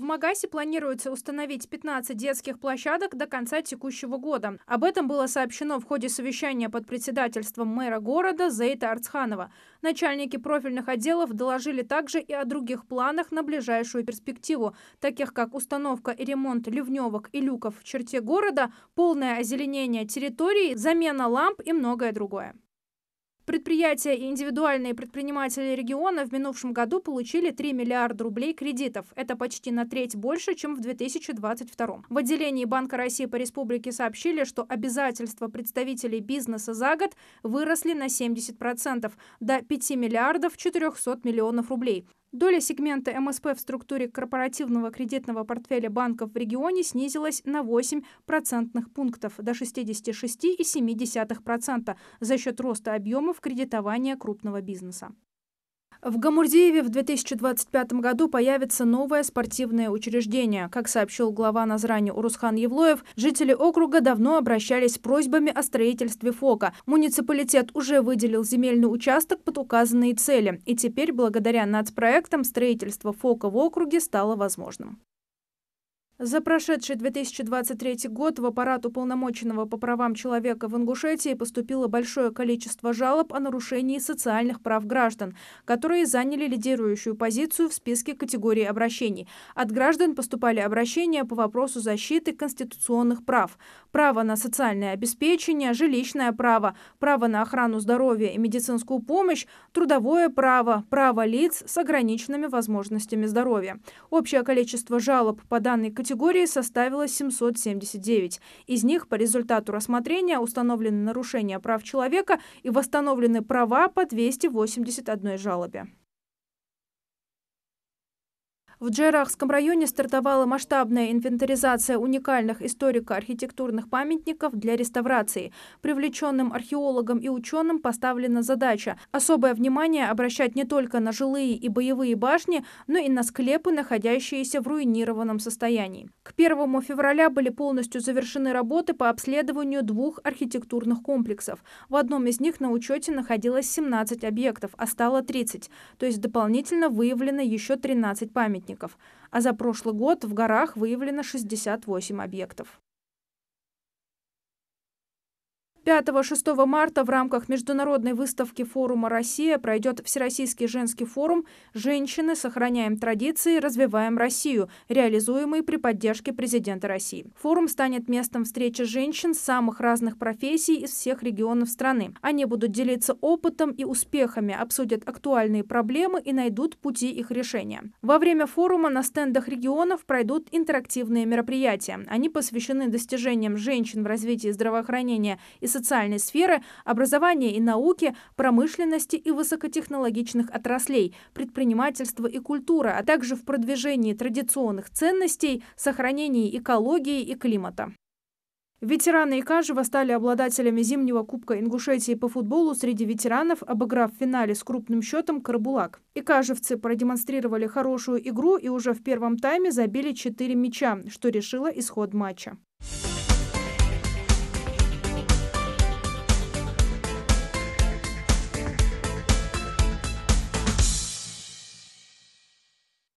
Магасе планируется установить 15 детских площадок до конца текущего года. Об этом было сообщено в ходе совещания под председательством мэра города Зейта Арцханова. Начальники профильных отделов доложили также и о других планах на ближайшую перспективу, таких как установка и ремонт ливневок и люков в черте города, полное озеленение территории, замена ламп и многое другое. Предприятия и индивидуальные предприниматели региона в минувшем году получили 3 миллиарда рублей кредитов. Это почти на треть больше, чем в 2022. В отделении Банка России по республике сообщили, что обязательства представителей бизнеса за год выросли на 70%, до 5 миллиардов 400 миллионов рублей. Доля сегмента МСП в структуре корпоративного кредитного портфеля банков в регионе снизилась на 8 процентных пунктов до 66,7% за счет роста объемов кредитования крупного бизнеса. В Гамурзиеве в 2025 году появится новое спортивное учреждение. Как сообщил глава Назрани Урусхан Евлоев, жители округа давно обращались с просьбами о строительстве ФОКа. Муниципалитет уже выделил земельный участок под указанные цели. И теперь, благодаря нацпроектам, строительство ФОКа в округе стало возможным. За прошедший 2023 год в аппарат уполномоченного по правам человека в Ингушетии поступило большое количество жалоб о нарушении социальных прав граждан, которые заняли лидирующую позицию в списке категорий обращений. От граждан поступали обращения по вопросу защиты конституционных прав: право на социальное обеспечение, жилищное право, право на охрану здоровья и медицинскую помощь, трудовое право, право лиц с ограниченными возможностями здоровья. Общее количество жалоб по данной категории составило 779. Из них по результату рассмотрения установлены нарушения прав человека и восстановлены права по 281 жалобе. В Джайрахском районе стартовала масштабная инвентаризация уникальных историко-архитектурных памятников для реставрации. Привлеченным археологам и ученым поставлена задача особое внимание обращать не только на жилые и боевые башни, но и на склепы, находящиеся в руинированном состоянии. К 1 февраля были полностью завершены работы по обследованию 2 архитектурных комплексов. В одном из них на учете находилось 17 объектов, а стало 30, то есть дополнительно выявлено еще 13 памятников. А за прошлый год в горах выявлено 68 объектов. 5-6 марта в рамках международной выставки форума «Россия» пройдет Всероссийский женский форум «Женщины. Сохраняем традиции. Развиваем Россию», реализуемый при поддержке президента России. Форум станет местом встречи женщин самых разных профессий из всех регионов страны. Они будут делиться опытом и успехами, обсудят актуальные проблемы и найдут пути их решения. Во время форума на стендах регионов пройдут интерактивные мероприятия. Они посвящены достижениям женщин в развитии здравоохранения и социальной сферы, образования и науки, промышленности и высокотехнологичных отраслей, предпринимательства и культуры, а также в продвижении традиционных ценностей, сохранении экологии и климата. Ветераны Икажева стали обладателями зимнего кубка Ингушетии по футболу среди ветеранов, обыграв в финале с крупным счетом Карабулак. Икажевцы продемонстрировали хорошую игру и уже в первом тайме забили 4 мяча, что решило исход матча.